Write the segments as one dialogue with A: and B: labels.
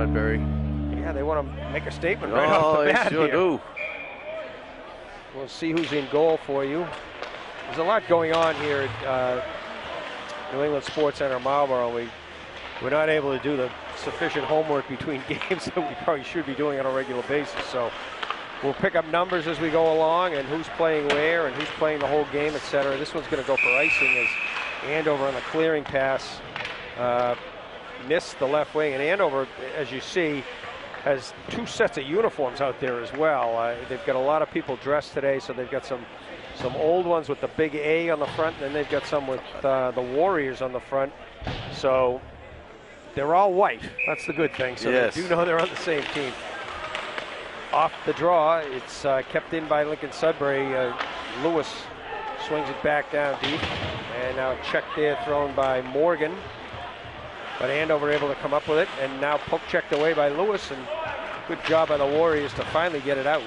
A: Sudbury.
B: Yeah, they want to make a statement right off the bat.
A: They sure
B: here.
A: do.
B: We'll see who's in goal for you. There's a lot going on here at New England Sports Center Marlboro. We're not able to do the sufficient homework between games that we probably should be doing on a regular basis. So we'll pick up numbers as we go along and who's playing where and who's playing the whole game, etc. This one's going to go for icing as Andover on the clearing pass missed the left wing. And Andover, as you see, has two sets of uniforms out there as well. They've got a lot of people dressed today, so they've got some old ones with the big A on the front, and then they've got some with the Warriors on the front. So they're all white. That's the good thing. So
A: yes.
B: They do know they're on the same team. Off the draw, it's kept in by Lincoln Sudbury. Lewis swings it back down deep, and now check there thrown by Morgan. But Andover able to come up with it, and now poke checked away by Lewis, and good job by the Warriors to finally get it out.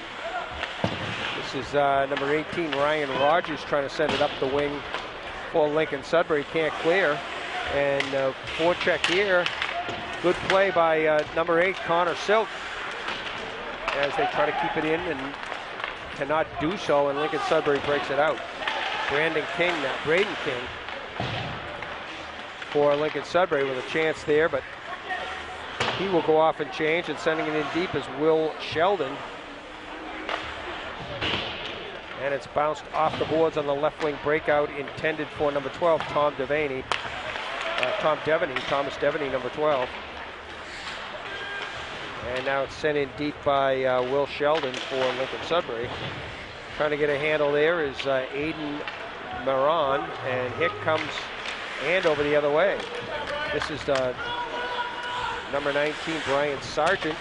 B: This is number 18, Ryan Rogers, trying to send it up the wing for Lincoln Sudbury. Can't clear, and forecheck here. Good play by number 8, Connor Silk, as they try to keep it in and cannot do so, and Lincoln Sudbury breaks it out. Braden King for Lincoln Sudbury with a chance there, but he will go off and change, and sending it in deep is Will Sheldon. And it's bounced off the boards on the left wing breakout, intended for number 12, Thomas Devaney, number 12. And now it's sent in deep by Will Sheldon for Lincoln Sudbury. Trying to get a handle there is Aiden Maron, and here comes Andover the other way. This is number 19, Brian Sargent.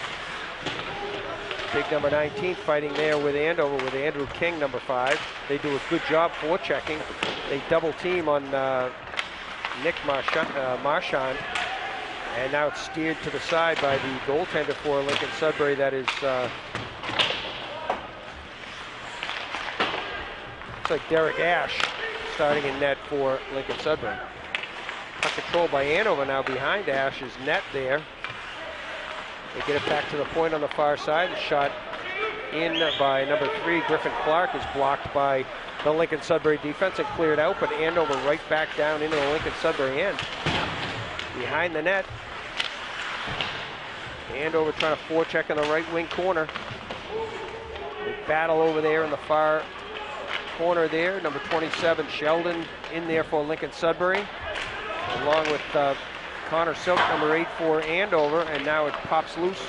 B: Big number 19 fighting there with Andover with Andrew King, number 5. They do a good job forechecking. They double team on Nick Marchand. And now it's steered to the side by the goaltender for Lincoln Sudbury. That is, looks like Derek Ash starting in net for Lincoln Sudbury. Puck control by Andover now behind Ash's net there. They get it back to the point on the far side. The shot in by number 3, Griffin Clark, is blocked by the Lincoln Sudbury defense and cleared out, but Andover right back down into the Lincoln Sudbury end. Behind the net. Andover trying to forecheck in the right wing corner. They battle over there in the far corner there. Number 27, Sheldon, in there for Lincoln Sudbury, along with Connor Silk, number 8 for Andover, and now it pops loose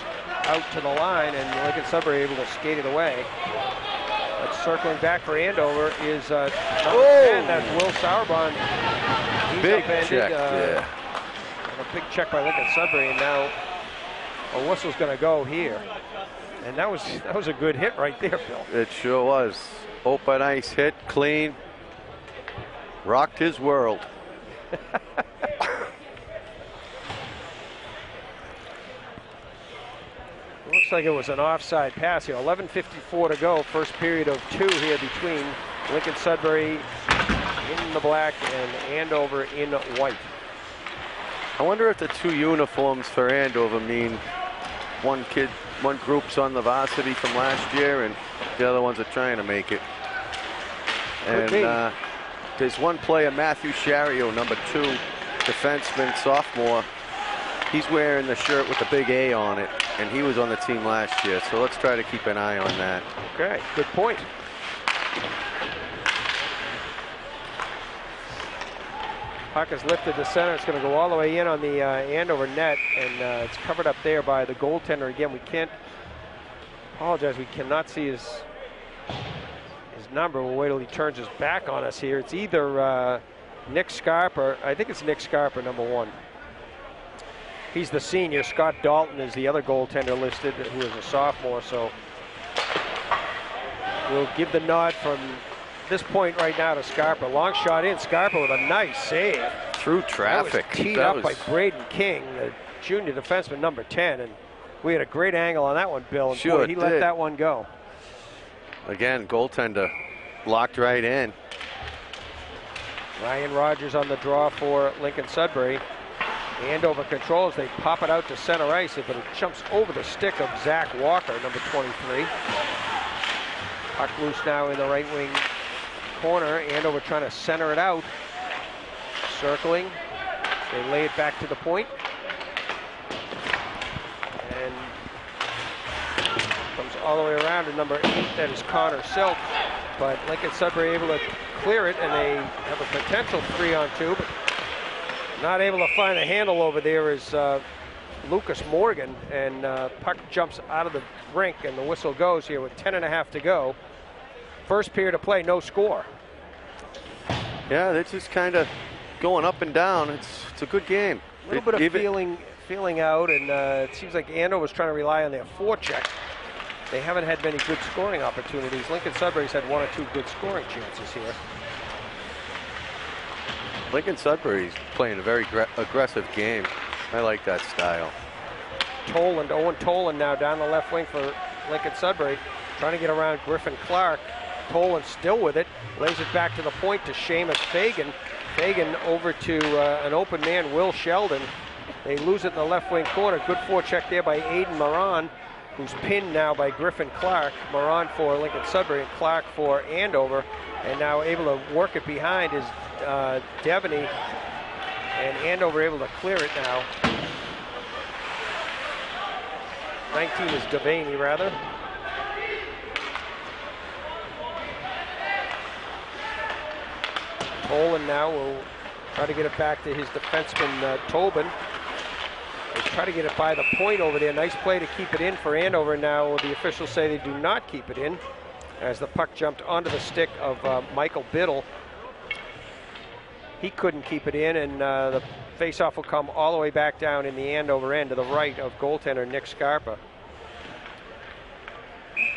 B: out to the line, and Lincoln Sudbury able to skate it away. But circling back for Andover is number 10, that's Will Sauerbond. He's
A: big
B: upended,
A: check, yeah.
B: A big check by Lincoln Sudbury, and now a whistle's going to go here. And that was a good hit right there, Bill.
A: It sure was. Open ice hit, clean. Rocked his world.
B: Looks like it was an offside pass here. 11:54 to go. First period of 2 here between Lincoln Sudbury in the black and Andover in white.
A: I wonder if the 2 uniforms for Andover mean one group's on the varsity from last year and the other ones are trying to make it. And there's one player, Matthew Shario, number 2, defenseman, sophomore. He's wearing the shirt with the big A on it, and he was on the team last year. So let's try to keep an eye on that.
B: Okay, good point. Puck is lifted to center. It's going to go all the way in on the Andover net, and it's covered up there by the goaltender. Again, we can't apologize. We cannot see his number. We'll wait till he turns his back on us here. It's either Nick Scarpa. I think it's Nick Scarpa, number 1. He's the senior. Scott Dalton is the other goaltender listed, who is a sophomore. So we'll give the nod from this point right now to Scarpa. Long shot in. Scarpa with a nice save.
A: Through traffic.
B: That was teed up by Braden King, the junior defenseman, number 10. And we had a great angle on that one, Bill. And
A: sure
B: boy, he let that one go.
A: Again, goaltender locked right in.
B: Ryan Rogers on the draw for Lincoln Sudbury. Andover controls. They pop it out to center ice, but it jumps over the stick of Zach Walker, number 23. Puck loose now in the right wing corner. Andover trying to center it out. Circling. They lay it back to the point. And comes all the way around to number 8. That is Connor Silk. But Lincoln Sudbury able to clear it, and they have a potential 3-on-2. But not able to find a handle over there is Lucas Morgan. And puck jumps out of the rink, and the whistle goes here with 10.5 to go. First period of play, no score.
A: Yeah, they're just kind of going up and down. It's a good game.
B: A little bit of feeling out, and it seems like Andover was trying to rely on their forecheck. They haven't had many good scoring opportunities. Lincoln Sudbury's had 1 or 2 good scoring chances here.
A: Lincoln Sudbury's playing a very aggressive game. I like that style.
B: Owen Toland now down the left wing for Lincoln Sudbury, trying to get around Griffin Clark. Toland still with it, lays it back to the point to Seamus Fagan. Fagan over to an open man, Will Sheldon. They lose it in the left wing corner. Good forecheck there by Aiden Moran, who's pinned now by Griffin Clark. Moran for Lincoln Sudbury and Clark for Andover. And now able to work it behind is Devaney. And Andover able to clear it now. 19 is Devaney, rather. Toland now will try to get it back to his defenseman, Tobin. They try to get it by the point over there. Nice play to keep it in for Andover. Now the officials say they do not keep it in, as the puck jumped onto the stick of Michael Biddle. He couldn't keep it in, and the faceoff will come all the way back down in the Andover end to the right of goaltender Nick Scarpa.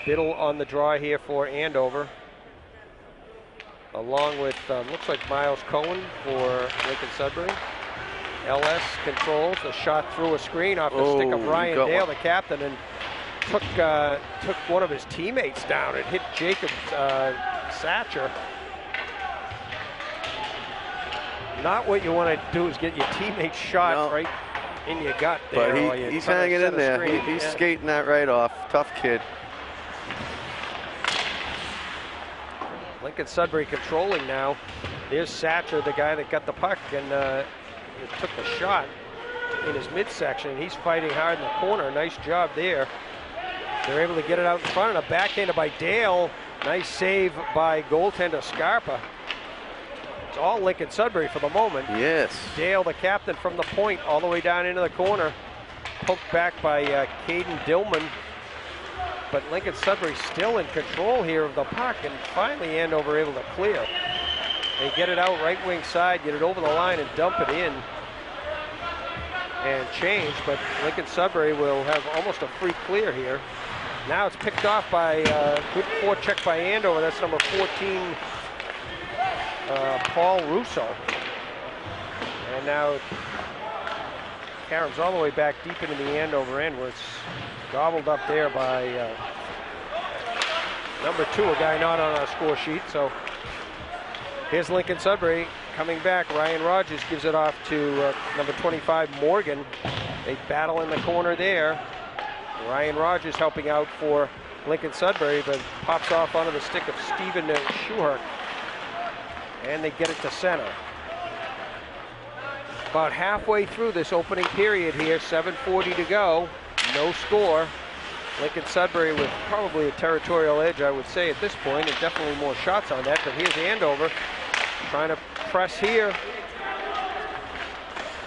B: Biddle on the draw here for Andover, along with, looks like Miles Cohen for Lincoln Sudbury. LS controls the shot through a screen off the stick of Ryan Dale, the captain, and took one of his teammates down. It hit Jacob Satcher. Not what you want to do is get your teammate shot right in your gut there.
A: But he's hanging in there. He's skating that right off. Tough kid.
B: Lincoln Sudbury controlling now. There's Satcher, the guy that got the puck and took the shot in his midsection. He's fighting hard in the corner. Nice job there. They're able to get it out in front, and a backhander by Dale. Nice save by goaltender Scarpa. It's all Lincoln Sudbury for the moment.
A: Yes.
B: Dale, the captain, from the point all the way down into the corner. Poked back by Caden Dillman. But Lincoln Sudbury still in control here of the puck, and finally Andover able to clear. They get it out right wing side, get it over the line and dump it in and change, but Lincoln Sudbury will have almost a free clear here. Now it's picked off by good forecheck by Andover. That's number 14, Paul Russo. And now Karen's all the way back deep into the Andover end, where it's gobbled up there by number 2, a guy not on our score sheet. So here's Lincoln Sudbury coming back. Ryan Rogers gives it off to number 25, Morgan. They battle in the corner there. Ryan Rogers helping out for Lincoln Sudbury, but pops off onto the stick of Stephen Schuher. And they get it to center. About halfway through this opening period here, 7:40 to go, no score. Lincoln Sudbury with probably a territorial edge, I would say, at this point, and definitely more shots on that. But here's Andover trying to press here.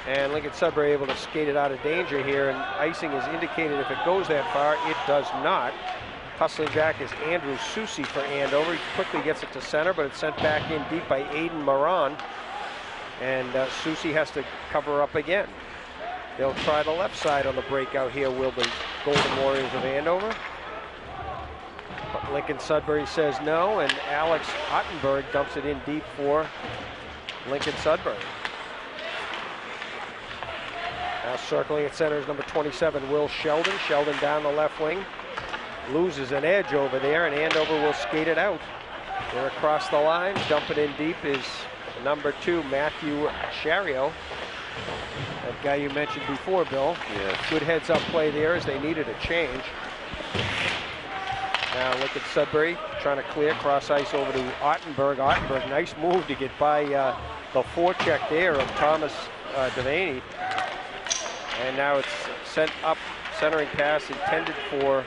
B: And Lincoln Sudbury able to skate it out of danger here, and icing is indicated if it goes that far. It does not. Hustling back is Andrew Susi for Andover. He quickly gets it to center, but it's sent back in deep by Aiden Moran. And Susi has to cover up again. They'll try the left side on the breakout here, will the Golden Warriors of Andover. But Lincoln Sudbury says no, and Alex Ottenberg dumps it in deep for Lincoln Sudbury. Now circling at center is number 27, Will Sheldon. Sheldon down the left wing. Loses an edge over there, and Andover will skate it out. They're across the line. Dump it in deep is number 2, Matthew Chario. That guy you mentioned before, Bill.
A: Yes.
B: Good heads-up play there as they needed a change. Now look at Sudbury trying to clear cross ice over to Ottenberg. Ottenberg, nice move to get by the forecheck there of Thomas Devaney. And now it's sent up, centering pass intended for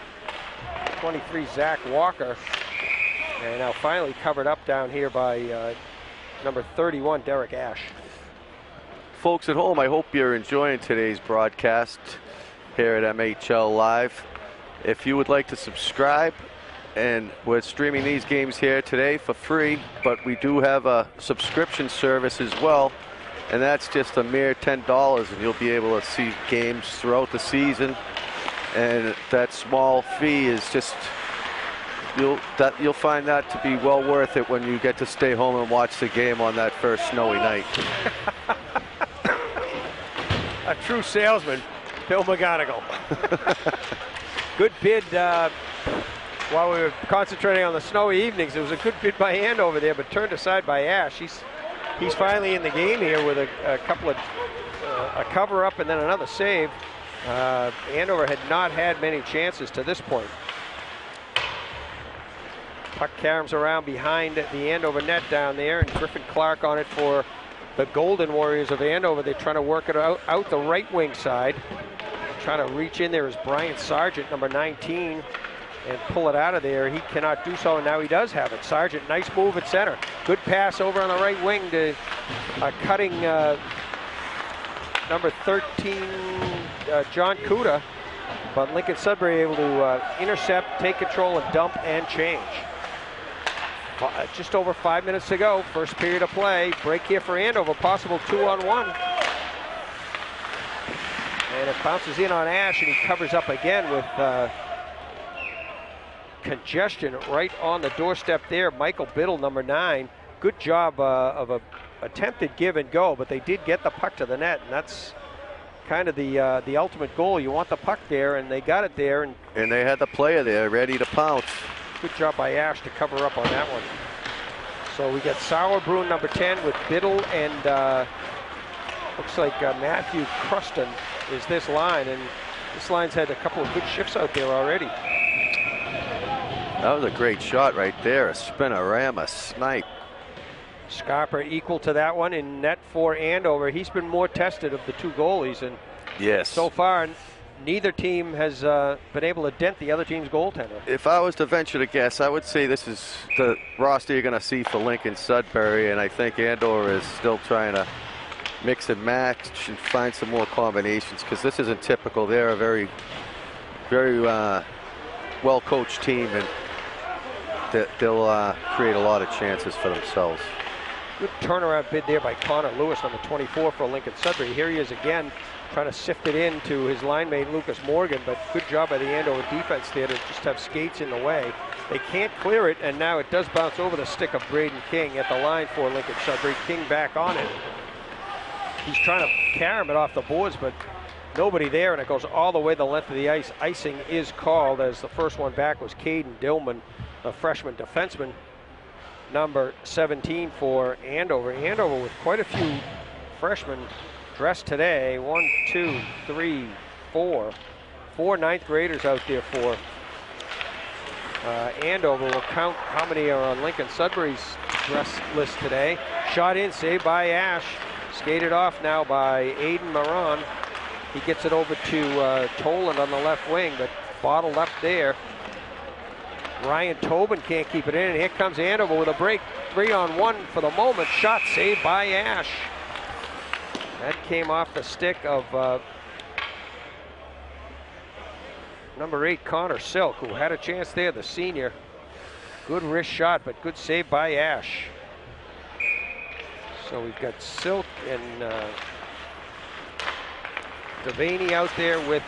B: 23 Zach Walker. And now finally covered up down here by number 31, Derek Ash.
A: Folks at home, I hope you're enjoying today's broadcast here at MHL Live. If you would like to subscribe, and we're streaming these games here today for free, but we do have a subscription service as well, and that's just a mere $10, and you'll be able to see games throughout the season. And that small fee is just, you'll find that to be well worth it when you get to stay home and watch the game on that first snowy night.
B: A true salesman, Bill McGonigal. Good bid while we were concentrating on the snowy evenings. It was a good bid by Andover there, but turned aside by Ash. He's finally in the game here with a couple of a cover up and then another save. Andover had not had many chances to this point. Puck caroms around behind the Andover net down there, and Griffin Clark on it for the Golden Warriors of Andover. They're trying to work it out the right wing side. Trying to reach in there is Brian Sargent, number 19, and pull it out of there. He cannot do so, and now he does have it. Sargent, nice move at center. Good pass over on the right wing to cutting number 13, John Kuda. But Lincoln Sudbury able to intercept, take control, and dump and change. Just over 5 minutes to go. First period of play. Break here for Andover. Possible 2-on-1. And it bounces in on Ash, and he covers up again with congestion right on the doorstep there. Michael Biddle, number 9. Good job of a attempted give and go, but they did get the puck to the net, and that's kind of the ultimate goal. You want the puck there, and they got it there.
A: And they had the player there ready to pounce.
B: Good job by Ash to cover up on that one. So we got Sauerbrunn, number 10, with Biddle, and looks like Matthew Cruston is this line, and this line's had a couple of good shifts out there already.
A: That was a great shot right there, a spinorama snipe.
B: Scarpa equal to that one in net for Andover. He's been more tested of the two goalies, and
A: yes,
B: so far neither team has been able to dent the other team's goaltender.
A: If I was to venture to guess, I would say this is the roster you're going to see for Lincoln Sudbury, and I think Andover is still trying to mix and match and find some more combinations, because this isn't typical. They're a very, very well-coached team, and they'll create a lot of chances for themselves.
B: Good turnaround bid there by Connor Lewis, number 24 for Lincoln Sudbury. Here he is again, trying to sift it into his line mate Lucas Morgan, but good job by the Andover defense there to just have skates in the way. They can't clear it, and now it does bounce over the stick of Braden King at the line for Lincoln Sudbury. King back on it. He's trying to carom it off the boards, but nobody there, and it goes all the way the length of the ice. Icing is called, as the first one back was Caden Dillman, a freshman defenseman, number 17 for Andover. Andover with quite a few freshmen dressed today. 1, 2, 3, 4. 4 ninth graders out there for Andover. We'll count how many are on Lincoln Sudbury's dress list today. Shot in, saved by Ash. Skated off now by Aiden Moran. He gets it over to Toland on the left wing, but bottled up there. Ryan Tobin can't keep it in, and here comes Andover with a break. 3-on-1 for the moment. Shot saved by Ash. That came off the stick of number 8, Connor Silk, who had a chance there, the senior. Good wrist shot, but good save by Ash. So we've got Silk and Devaney out there with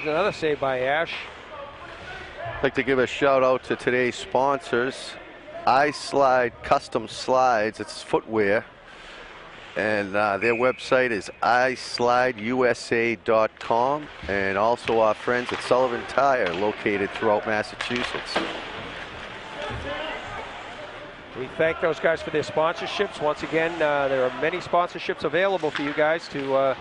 B: another save by Ash.
A: I'd like to give a shout out to today's sponsors. iSlide Custom Slides, it's footwear, and their website is iSlideUSA.com, and also our friends at Sullivan Tire, located throughout Massachusetts.
B: We thank those guys for their sponsorships. Once again, there are many sponsorships available for you guys to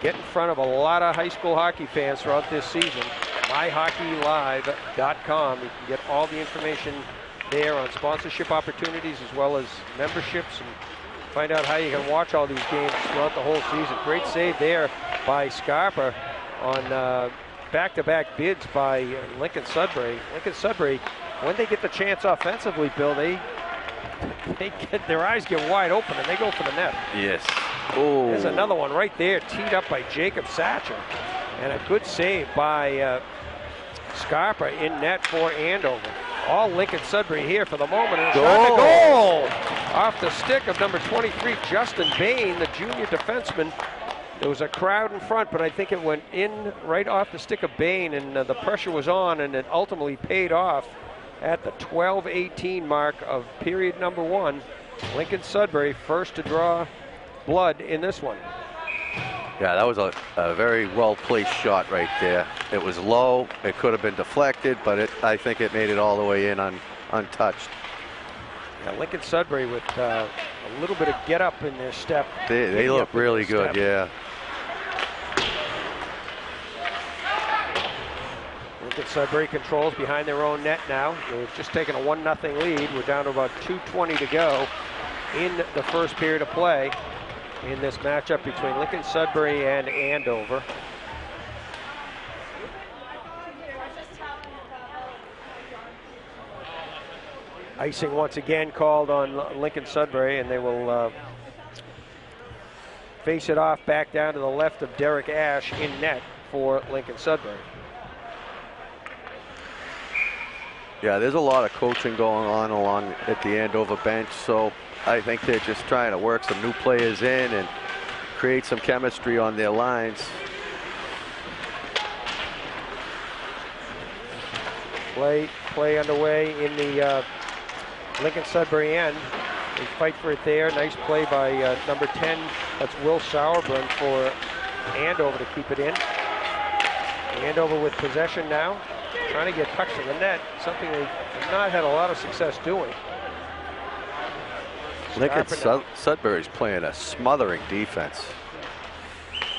B: get in front of a lot of high school hockey fans throughout this season. MyHockeyLive.com. You can get all the information there on sponsorship opportunities as well as memberships, and find out how you can watch all these games throughout the whole season. Great save there by Scarpa on back-to-back bids by Lincoln Sudbury. Lincoln Sudbury, when they get the chance offensively, Bill, they get their eyes get wide open and they go for the net.
A: Yes. Oh.
B: There's another one right there, teed up by Jacob Satcher, and a good save by Scarpa in net for Andover. All Lincoln Sudbury here for the moment. And a shot to goal off the stick of number 23, Justin Bain, the junior defenseman. There was a crowd in front, but I think it went in right off the stick of Bain, and the pressure was on, and it ultimately paid off at the 12:18 mark of period number 1. Lincoln Sudbury first to draw blood in this one.
A: Yeah, that was a very well-placed shot right there. It was low. It could have been deflected, but I think it made it all the way in untouched.
B: Yeah, Lincoln Sudbury with a little bit of get-up in their step.
A: They look really good, yeah.
B: Lincoln Sudbury controls behind their own net now. They've just taken a 1-0 lead. We're down to about 2:20 to go in the first period of play in this matchup between Lincoln Sudbury and Andover. Icing once again called on Lincoln Sudbury, and they will face it off back down to the left of Derek Ash in net for Lincoln Sudbury.
A: Yeah, there's a lot of coaching going on along at the Andover bench, so I think they're just trying to work some new players in and create some chemistry on their lines.
B: Play underway in the Lincoln Sudbury end. They fight for it there. Nice play by number 10. That's Will Sauerbrunn for Andover to keep it in. Andover with possession now, trying to get pucks to the net, something they've not had a lot of success doing.
A: Lincoln Sudbury's playing a smothering defense.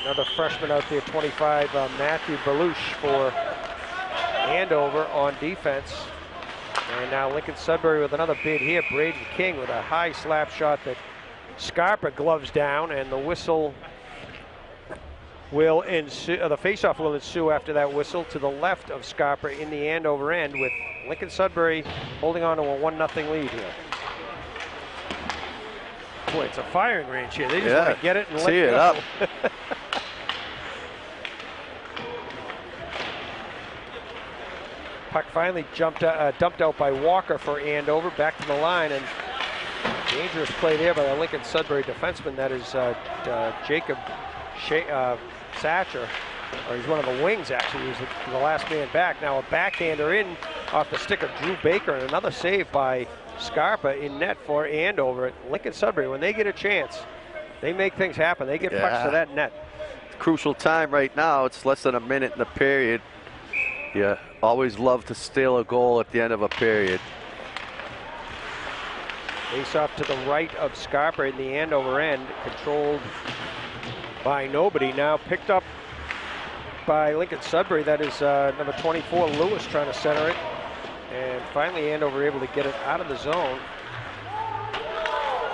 B: Another freshman out there, 25, Matthew Belush for Andover on defense. And now Lincoln Sudbury with another bid here. Braden King with a high slap shot that Scarpa gloves down, and the whistle will ensue. The faceoff will ensue after that whistle to the left of Scarpa in the Andover end, with Lincoln Sudbury holding on to a 1-0 lead here. Boy, it's a firing range here. They just want to get it and let it go.
A: Up.
B: Puck finally dumped out by Walker for Andover, back to the line, and dangerous play there by the Lincoln Sudbury defenseman. That is Jacob Satcher, or he's one of the wings actually. He's the last man back. Now a backhander in off the stick of Drew Baker, and another save by Scarpa in net for Andover. Lincoln Sudbury, when they get a chance, they make things happen. They get pucks to that net.
A: Crucial time right now. It's less than a minute in the period. You always love to steal a goal at the end of a period.
B: Face off to the right of Scarpa in the Andover end, controlled by nobody. Now picked up by Lincoln Sudbury. That is number 24, Lewis, trying to center it. And finally Andover able to get it out of the zone.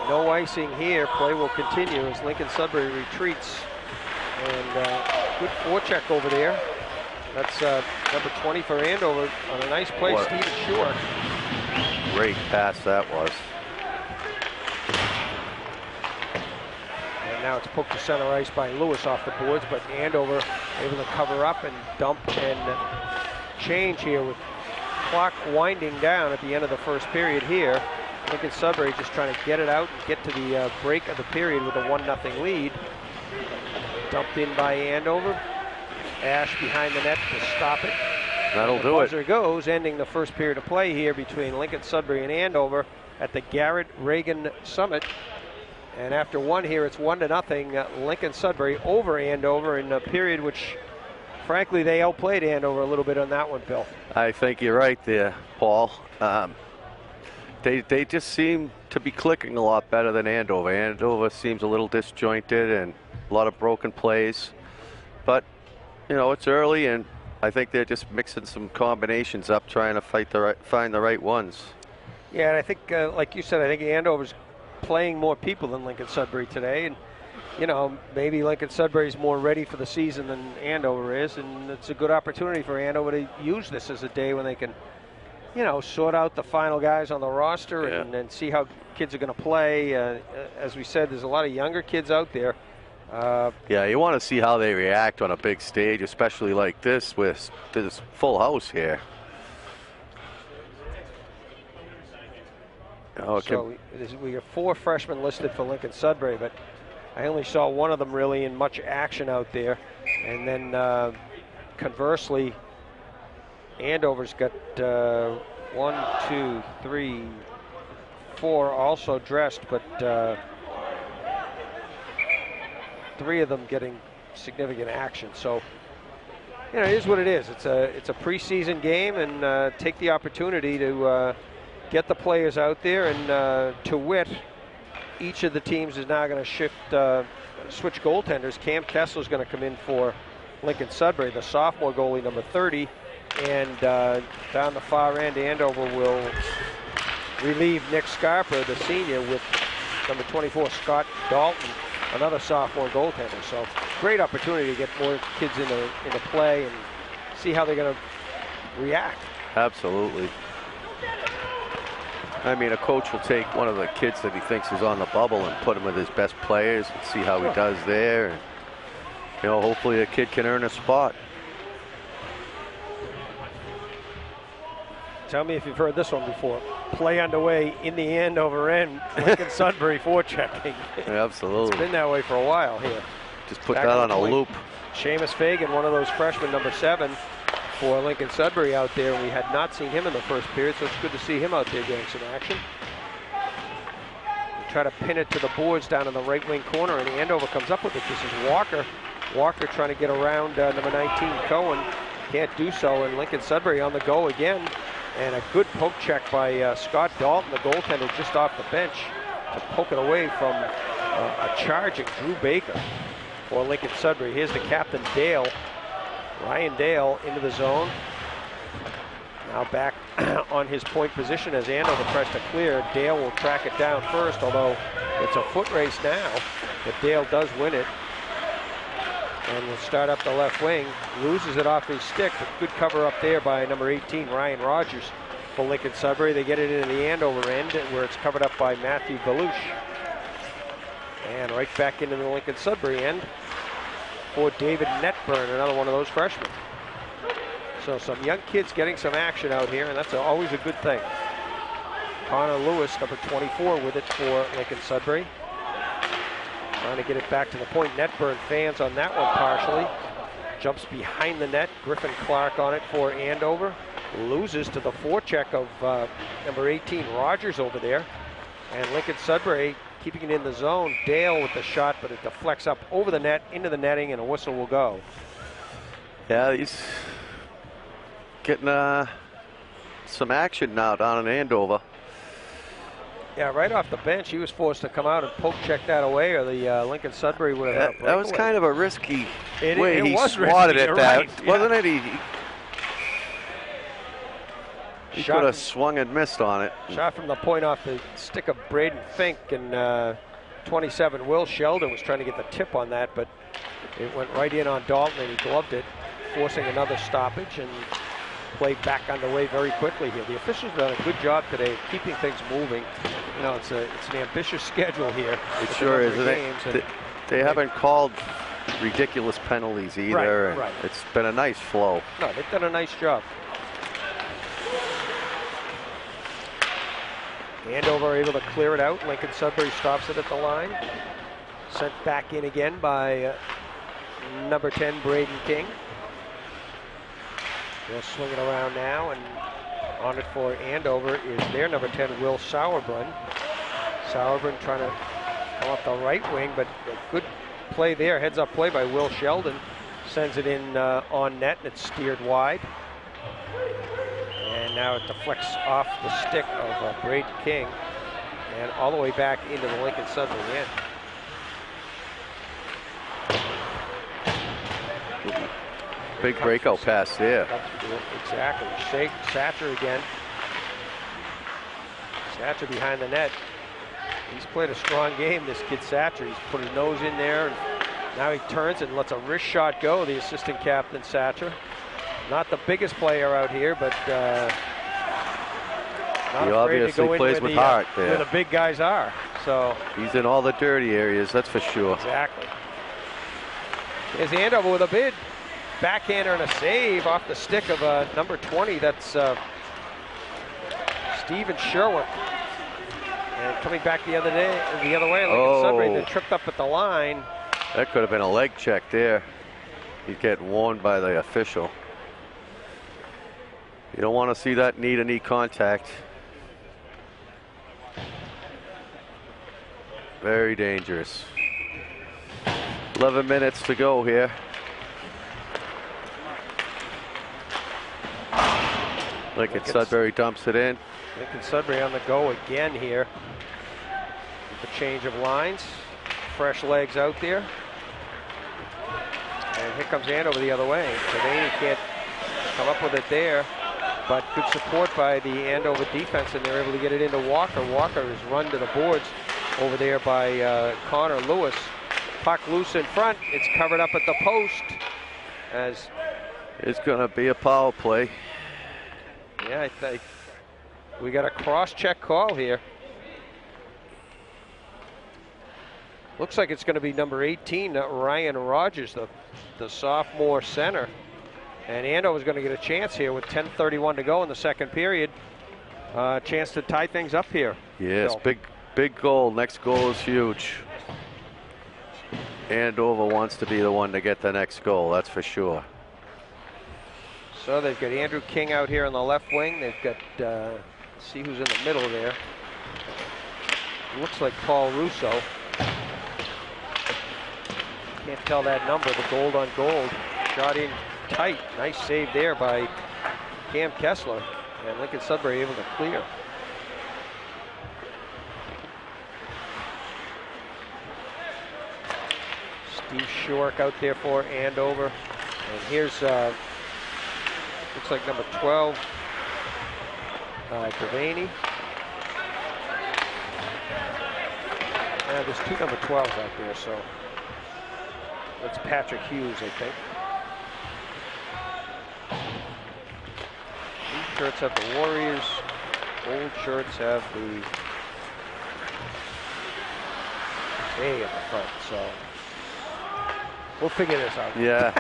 B: No icing here. Play will continue as Lincoln Sudbury retreats. And good forecheck over there. That's number 20 for Andover on a nice play, Steven Shore.
A: Great pass that was.
B: And now it's poked to center ice by Lewis off the boards, but Andover able to cover up and dump and change here with clock winding down at the end of the first period here. Lincoln Sudbury just trying to get it out and get to the break of the period with a 1-0 lead. Dumped in by Andover. Ash behind the net to stop it.
A: That'll do it.
B: Buzzer goes, ending the first period of play here between Lincoln Sudbury and Andover at the Garrett Reagan Summit. And after one here, it's 1-0 Lincoln Sudbury over Andover in a period which, frankly, they outplayed Andover a little bit on that one, Bill.
A: I think you're right there, Paul. They just seem to be clicking a lot better than Andover. Andover seems a little disjointed and a lot of broken plays. But, you know, it's early, and I think they're just mixing some combinations up, trying to find the right ones.
B: Yeah, and I think, like you said, I think Andover's playing more people than Lincoln Sudbury today. And, you know, maybe Lincoln Sudbury's more ready for the season than Andover is. And it's a good opportunity for Andover to use this as a day when they can, you know, sort out the final guys on the roster and see how kids are going to play. As we said, there's a lot of younger kids out there.
A: Yeah, you want to see how they react on a big stage, especially like this with this full house here.
B: So we have 4 freshmen listed for Lincoln Sudbury, but I only saw one of them really in much action out there. And then conversely, Andover's got 1, 2, 3, 4 also dressed, but 3 of them getting significant action. So, you know, it is what it is. It's a preseason game, and take the opportunity to get the players out there. And to wit, each of the teams is now going to switch goaltenders. Cam Kessler's going to come in for Lincoln Sudbury, the sophomore goalie, number 30. And down the far end, Andover will relieve Nick Scarpa, the senior, with number 24, Scott Dalton, another sophomore goaltender. So great opportunity to get more kids into play and see how they're going to react.
A: Absolutely. I mean, a coach will take one of the kids that he thinks is on the bubble and put him with his best players and see how he does there. And, you know, hopefully a kid can earn a spot.
B: Tell me if you've heard this one before. Play underway in the Andover end. Lincoln Sudbury forechecking.
A: Yeah, absolutely.
B: It's been that way for a while here.
A: Just put that on a loop.
B: Seamus Fagan, one of those freshmen, number 7 for Lincoln Sudbury out there. We had not seen him in the first period, so it's good to see him out there getting some action. We try to pin it to the boards down in the right wing corner, and Andover comes up with it. This is Walker. Walker trying to get around number 19, Cohen. Can't do so, and Lincoln Sudbury on the go again. And a good poke check by Scott Dalton, the goaltender, just off the bench to poke it away from a charging Drew Baker for Lincoln Sudbury. Here's the captain, Dale. Ryan Dale into the zone. Now back on his point position as Andover pressed to clear. Dale will track it down first, although it's a foot race now, but Dale does win it. And will start up the left wing. Loses it off his stick, but good cover up there by number 18, Ryan Rogers for Lincoln Sudbury. They get it into the Andover end where it's covered up by Matthew Belush. And right back into the Lincoln Sudbury end for David Netburn, another one of those freshmen. So some young kids getting some action out here, and that's always a good thing. Connor Lewis, number 24, with it for Lincoln Sudbury. Trying to get it back to the point. Netburn fans on that one partially. Jumps behind the net. Griffin Clark on it for Andover. Loses to the forecheck of number 18, Rogers over there. And Lincoln Sudbury keeping it in the zone. Dale with the shot, but it deflects up over the net, into the netting, and a whistle will go.
A: Yeah, he's getting some action now down in Andover.
B: Yeah, right off the bench, he was forced to come out and poke check that away, or the Lincoln Sudbury would have had a breakaway.
A: That was kind of a risky way he
B: was
A: swatted
B: risky,
A: at that,
B: right,
A: wasn't it? He could have swung and missed on it.
B: Shot from the point off the stick of Braden Fink, and 27, Will Sheldon was trying to get the tip on that, but it went right in on Dalton, and he gloved it, forcing another stoppage, and played back underway very quickly here. The officials have done a good job today of keeping things moving. You know, it's an ambitious schedule here.
A: It sure is. They haven't called ridiculous penalties either.
B: Right.
A: It's been a nice flow.
B: No, they've done a nice job. Andover able to clear it out. Lincoln Sudbury stops it at the line. Sent back in again by number 10, Braden King. They'll swing it around now, and on it for Andover is their number 10, Will Sauerbrunn. Sauerbrunn trying to come up the right wing, but a good play there. Heads up play by Will Sheldon. Sends it in on net, and it's steered wide. And And now it deflects off the stick of Braden King and all the way back into the Lincoln Sudbury end.
A: Big breakout pass there.
B: Exactly. Satcher again. Satcher behind the net. He's played a strong game, this kid Satcher. He's put his nose in there, and now he turns and lets a wrist shot go, the assistant captain, Satcher. Not the biggest player out here, but not
A: he
B: afraid to
A: obviously
B: go in
A: plays with heart there.
B: where the big guys are. So
A: he's in all the dirty areas, that's for sure.
B: Exactly. Here's Andover with a bid. Backhander and a save off the stick of number 20. That's Steven Sherwood. And coming back the other way, Lincoln Sudbury, they tripped up at the line.
A: That could have been a leg check there. He's getting warned by the official. You don't want to see that knee-to-knee contact. Very dangerous. 11 minutes to go here. Lincoln Sudbury dumps it in.
B: Lincoln Sudbury on the go again here. The change of lines. Fresh legs out there. And here comes Andover the other way. Devaney can't come up with it there. But good support by the Andover defense, and they're able to get it into Walker. Walker is run to the boards over there by Connor Lewis. Puck loose in front. It's covered up at the post. As
A: it's going to be a power play.
B: Yeah, I think we got a cross-check call here. Looks like it's going to be number 18, Ryan Rogers, the sophomore center. And Andover's going to get a chance here with 10:31 to go in the second period. Chance to tie things up here.
A: Yes, big goal. Next goal is huge. Andover wants to be the one to get the next goal, that's for sure.
B: So they've got Andrew King out here on the left wing. They've got, see who's in the middle there. Looks like Paul Russo. Can't tell that number, the gold on gold. Shot in tight. Nice save there by Cam Kessler. And Lincoln Sudbury able to clear. Steve Shork out there for Andover. And here's, looks like number 12, Devaney. There's two number 12s out there, so that's Patrick Hughes, I think. New shirts have the Warriors. Old shirts have the A in the front, so we'll figure this out.
A: Yeah.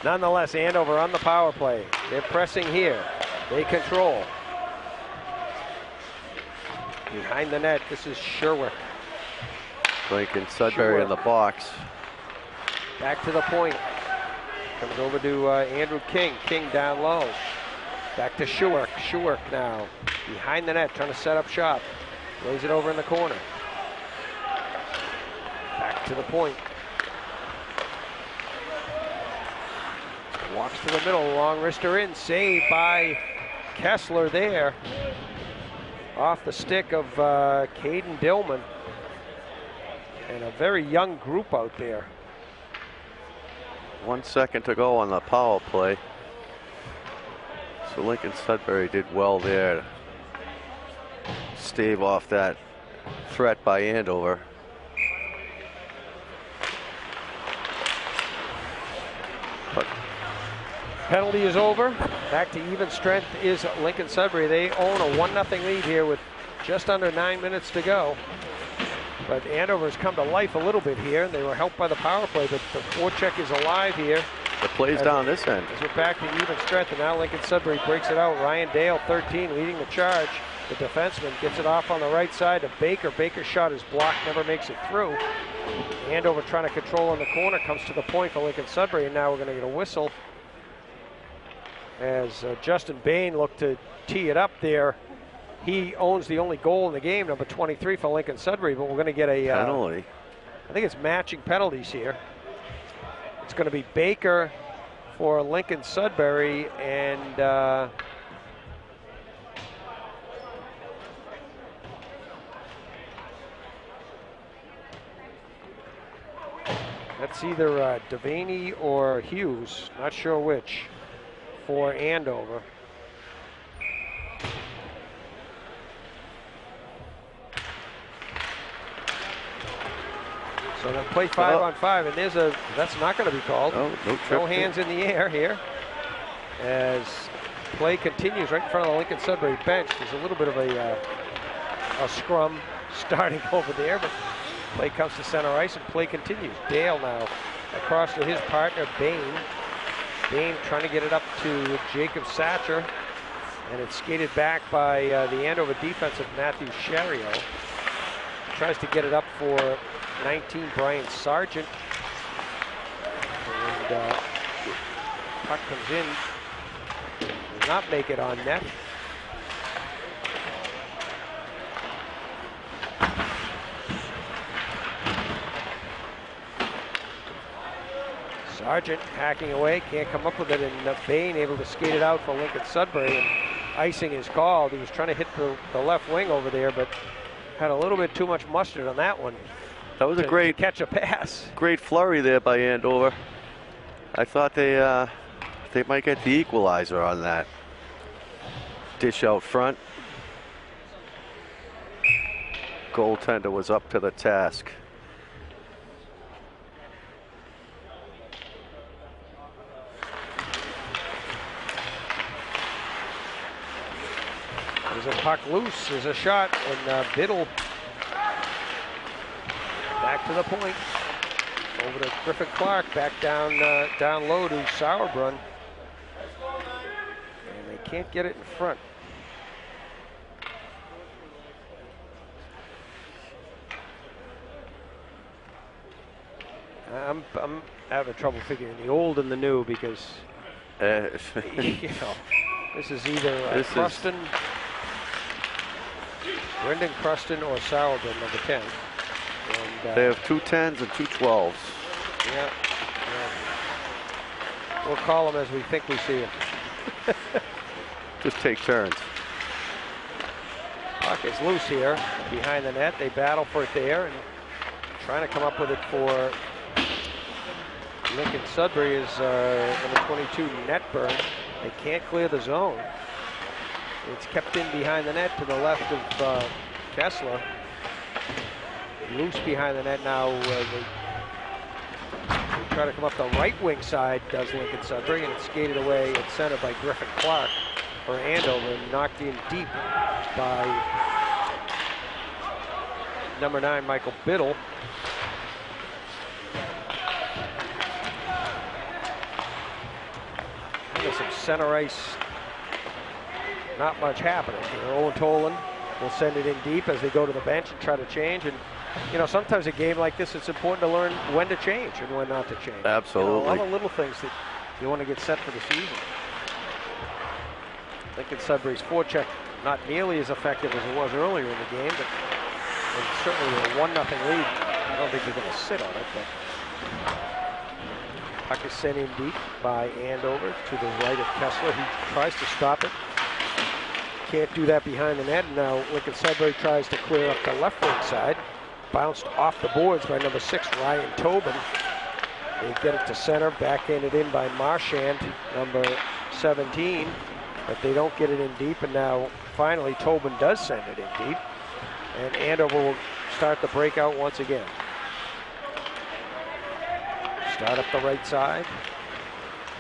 B: Nonetheless, Andover on the power play. They're pressing here. They control. Behind the net, this is Sherwood.
A: Lincoln Sudbury in the box.
B: Back to the point. Comes over to Andrew King. King down low. Back to Sherwood. Sherwood now behind the net, trying to set up shop. Lays it over in the corner. Back to the point. Walks to the middle, long wrister in, saved by Kessler there. Off the stick of Caden Dillman. And a very young group out there.
A: 1 second to go on the power play. So Lincoln Sudbury did well there to stave off that threat by Andover. But
B: penalty is over. Back to even strength is Lincoln Sudbury. They own a 1-0 lead here with just under 9 minutes to go. But Andover has come to life a little bit here, and they were helped by the power play, but the forecheck is alive here.
A: The play's down this end.
B: As we're back to even strength, and now Lincoln Sudbury breaks it out. Ryan Dale, 13, leading the charge. The defenseman gets it off on the right side to Baker. Baker's shot is blocked, never makes it through. Andover trying to control in the corner, comes to the point for Lincoln Sudbury, and now we're going to get a whistle as Justin Bain looked to tee it up there. He owns the only goal in the game, number 23 for Lincoln Sudbury, but we're going to get a
A: penalty.
B: I think it's matching penalties here. It's going to be Baker for Lincoln Sudbury, and that's either Devaney or Hughes, not sure which, for Andover. So they'll play 5-on-5, and that's not going to be called.
A: Oh,
B: no hands in the air here. As play continues right in front of the Lincoln Sudbury bench. There's a little bit of a scrum starting over there, but play comes to center ice and play continues. Dale now across to his partner, Bain. Bain trying to get it up to Jacob Satcher, and it's skated back by the Andover defensive Matthew Sherrill. Tries to get it up for 19, Brian Sargent. And puck comes in. Does not make it on net. Sargent hacking away, can't come up with it, and Bain able to skate it out for Lincoln Sudbury, and icing is called. He was trying to hit the left wing over there, but had a little bit too much mustard on that one.
A: That was a great
B: catch a pass.
A: Great flurry there by Andover. I thought they might get the equalizer on that. Dish out front. Goaltender was up to the task.
B: There's a puck loose, there's a shot, and Biddle back to the point. Over to Griffin Clark, back down low to Sauerbrunn. And they can't get it in front. I'm having trouble figuring the old and the new, because you know, this is either Cruston, Brendan Cruston, or Sauerbrunn, number 10. And,
A: they have 2 10s and 2 12s.
B: Yeah. We'll call them as we think we see them.
A: Just take turns.
B: Puck is loose here behind the net. They battle for it there, and trying to come up with it for Lincoln Sudbury is number 22, Netburn. They can't clear the zone. It's kept in behind the net to the left of Kessler. Loose behind the net now. They try to come up the right wing side, does Lincoln Sudbury, and it's skated away at center by Griffin Clark for Andover, and knocked in deep by number 9, Michael Biddle. There's some center ice, not much happening here. Owen Tolan will send it in deep as they go to the bench and try to change. And you know, sometimes a game like this, it's important to learn when to change and when not to change.
A: Absolutely.
B: You know, all the little things that you want to get set for the season. Lincoln Sudbury's forecheck not nearly as effective as it was earlier in the game, but certainly with a 1-0 lead, I don't think they're going to sit on it. But puck is sent in deep by Andover to the right of Kessler. He tries to stop it. Can't do that behind the net. And now Lincoln Sudbury tries to clear up the left wing side. Bounced off the boards by number 6, Ryan Tobin. They get it to center, backhanded in by Marchand, number 17, but they don't get it in deep, and now finally Tobin does send it in deep, and Andover will start the breakout once again. Start up the right side,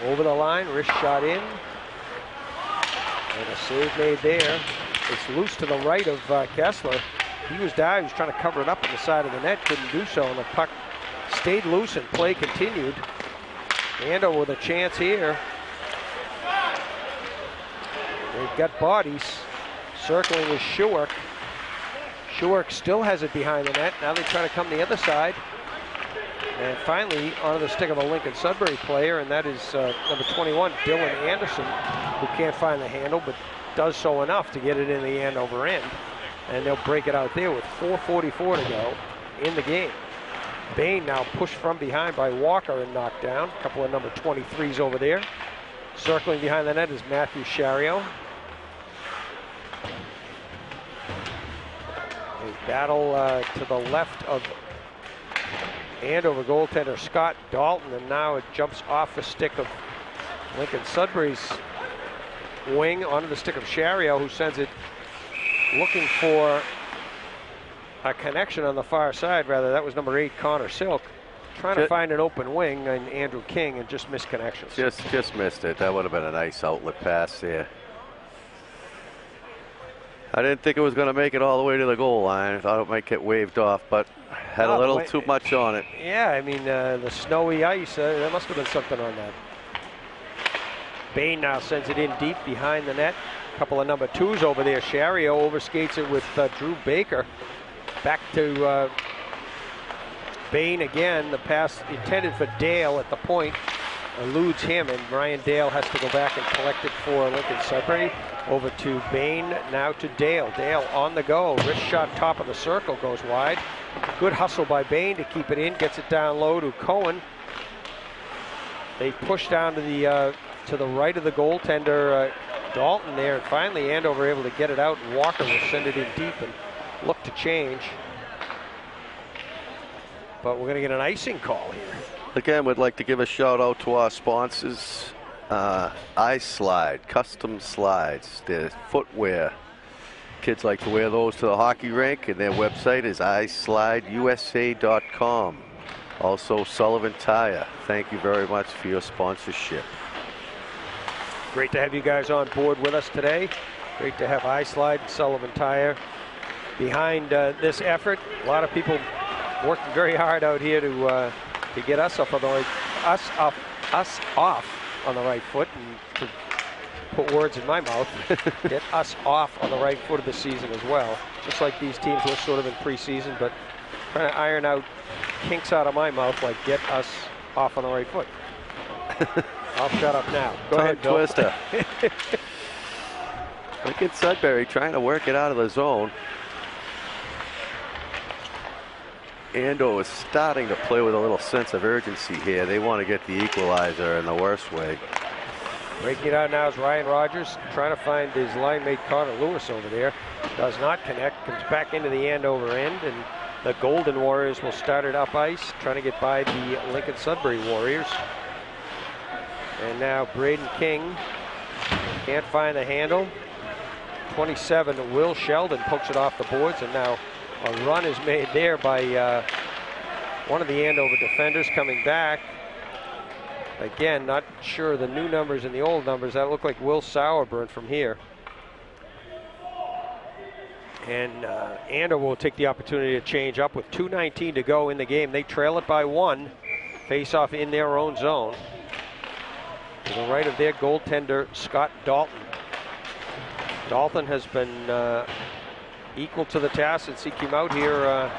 B: over the line, wrist shot in, and a save made there. It's loose to the right of Kessler. He was down, he was trying to cover it up on the side of the net, couldn't do so, and the puck stayed loose and play continued. Andover with a chance here. They've got bodies. Circling with Schuark. Schuark still has it behind the net. Now they try to come the other side. And finally, onto the stick of a Lincoln Sudbury player, and that is number 21, Dylan Anderson, who can't find the handle, but does so enough to get it in the Andover end. And they'll break it out there with 4:44 to go in the game. Bain now pushed from behind by Walker and knocked down. A couple of number 23s over there. Circling behind the net is Matthew Shario. A battle to the left of Andover goaltender Scott Dalton, and now it jumps off the stick of Lincoln Sudbury's wing onto the stick of Shario, who sends it looking for a connection on the far side. Rather, that was number 8, Connor Silk, trying to find an open wing, and Andrew King, and just missed connections.
A: Just missed it. That would have been a nice outlet pass there. I didn't think it was going to make it all the way to the goal line. I thought it might get waved off, but had a little too much on it.
B: Yeah, I mean, the snowy ice, there must have been something on that. Bain now sends it in deep behind the net. A couple of number 2s over there. Shario overskates it with Drew Baker. Back to Bain again. The pass intended for Dale at the point eludes him, and Ryan Dale has to go back and collect it for Lincoln Sudbury. Over to Bain, now to Dale. Dale on the go. Wrist shot top of the circle, goes wide. Good hustle by Bain to keep it in. Gets it down low to Cohen. They push down to the right of the goaltender, Dalton there. And finally, Andover able to get it out. And Walker will send it in deep and look to change. But we're going to get an icing call here.
A: Again, we'd like to give a shout out to our sponsors. iSlide, custom slides, their footwear. Kids like to wear those to the hockey rink, and their website is iSlideUSA.com. Also, Sullivan Tire. Thank you very much for your sponsorship.
B: Great to have you guys on board with us today. Great to have iSlide and Sullivan Tire behind this effort. A lot of people working very hard out here to get us off on the right foot, and to put words in my mouth, get us off on the right foot of the season as well. Just like these teams were sort of in preseason, but trying to iron out kinks out of my mouth, like get us off on the right foot. I'll shut up now. Go ahead, Bill.
A: Twister. Look at Sudbury trying to work it out of the zone. Andover is starting to play with a little sense of urgency here. They want to get the equalizer in the worst way.
B: Breaking it out now is Ryan Rogers, trying to find his line mate Connor Lewis over there. Does not connect, comes back into the Andover end, and the Golden Warriors will start it up ice, trying to get by the Lincoln Sudbury Warriors. And now Braden King can't find the handle. 27, Will Sheldon pokes it off the boards, and now a run is made there by one of the Andover defenders coming back. Again, not sure the new numbers and the old numbers. That looked like Will Sauerburn from here. And Andover will take the opportunity to change up with 2:19 to go in the game. They trail it by 1. Face off in their own zone. To the right of their goaltender, Scott Dalton. Dalton has been equal to the task since he came out here.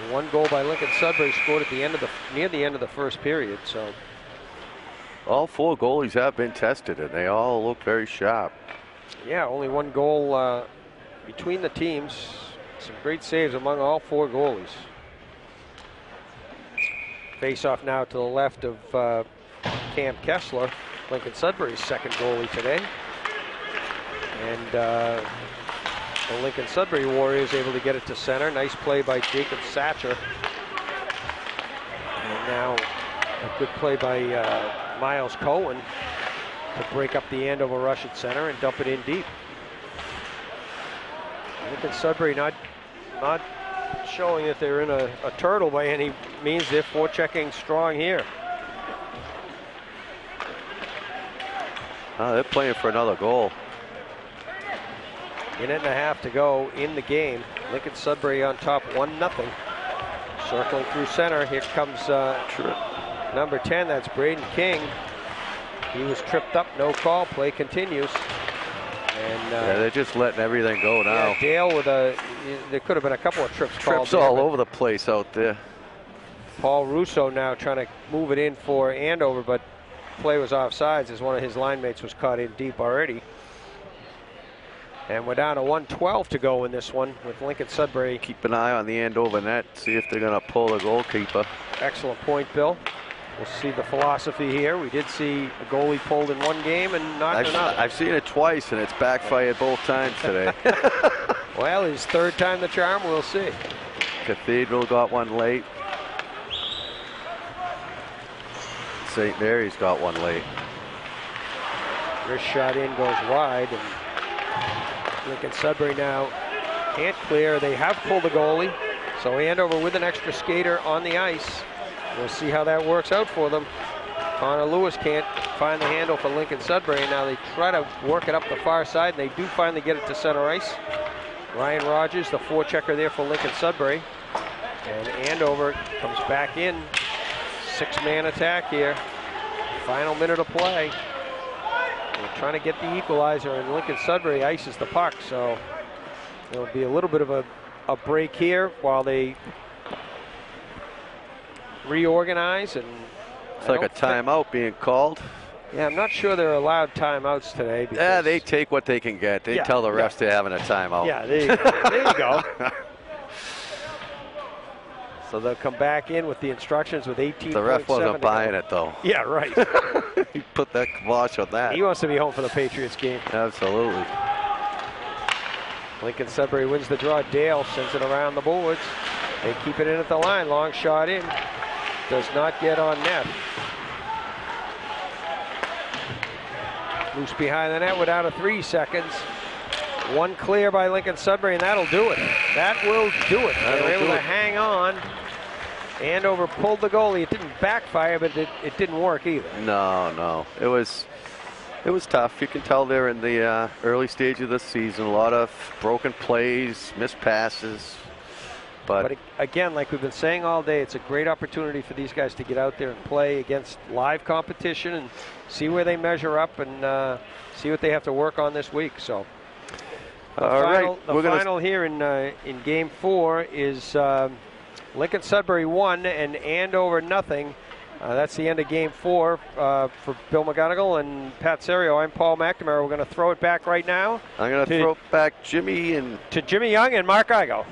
B: One goal by Lincoln Sudbury scored at the end of near the end of the first period. So
A: all 4 goalies have been tested, and they all look very sharp.
B: Yeah, only 1 goal between the teams. Some great saves among all 4 goalies. Face off now to the left of Cam Kessler, Lincoln Sudbury's second goalie today. And the Lincoln Sudbury Warriors able to get it to center. Nice play by Jacob Satcher. And now a good play by Miles Cohen to break up the Andover rush at center and dump it in deep. Lincoln Sudbury not showing that they're in a turtle by any means. They're forechecking strong here.
A: They're playing for another goal.
B: Minute and a half to go in the game. Lincoln Sudbury on top 1-0. Circling through center. Here comes number 10. That's Braden King. He was tripped up. No call. Play continues. And
A: yeah, they're just letting everything go now.
B: Yeah, Dale with there could have been a couple of trips called.
A: Trips all over the place out there.
B: Paul Russo now trying to move it in for Andover, but play was offsides as one of his line mates was caught in deep already. And we're down to 1:12 to go in this one with Lincoln Sudbury.
A: Keep an eye on the Andover net, see if they're going to pull the goalkeeper.
B: Excellent point, Bill. We'll see the philosophy here. We did see a goalie pulled in one game and not in another.
A: I've seen it twice, and it's backfired both times today.
B: Well, his third time the charm, we'll see.
A: Cathedral got one late. St. Mary's got one late.
B: This shot in goes wide, and Lincoln Sudbury now can't clear. They have pulled the goalie, so Andover with an extra skater on the ice. We'll see how that works out for them. Connor Lewis can't find the handle for Lincoln Sudbury. Now they try to work it up the far side, and they do finally get it to center ice. Ryan Rogers, the forechecker there for Lincoln Sudbury. And Andover comes back in. Six-man attack here. Final minute of play. We're trying to get the equalizer, and Lincoln Sudbury ices the puck, so there'll be a little bit of a break here while they reorganize. And
A: it's like a timeout being called.
B: Yeah, I'm not sure they're allowed timeouts today.
A: Yeah, they take what they can get. They tell the refs they're having a timeout.
B: Yeah, there you go. There you go. So they'll come back in with the instructions with 18.
A: The ref wasn't buying it, though.
B: Yeah, right.
A: He put that kibosh on that.
B: He wants to be home for the Patriots game.
A: Absolutely.
B: Lincoln Sudbury wins the draw. Dale sends it around the boards. They keep it in at the line. Long shot in. Does not get on net. Loose behind the net without a 3 seconds. One clear by Lincoln Sudbury, and that'll do it. That will do it. They were able to hang on. Andover pulled the goalie. It didn't backfire, but it didn't work either.
A: No. It was tough. You can tell they're in the early stage of the season. A lot of broken plays, missed passes. But
B: again, like we've been saying all day, it's a great opportunity for these guys to get out there and play against live competition and see where they measure up and see what they have to work on this week. So the final here in Game 4 is Lincoln Sudbury 1 and Andover nothing. That's the end of Game 4 for Bill McGonigal and Pat Serio. I'm Paul McNamara. We're going to throw it back right now.
A: I'm going to throw it back to Jimmy Young and
B: Mark Igo.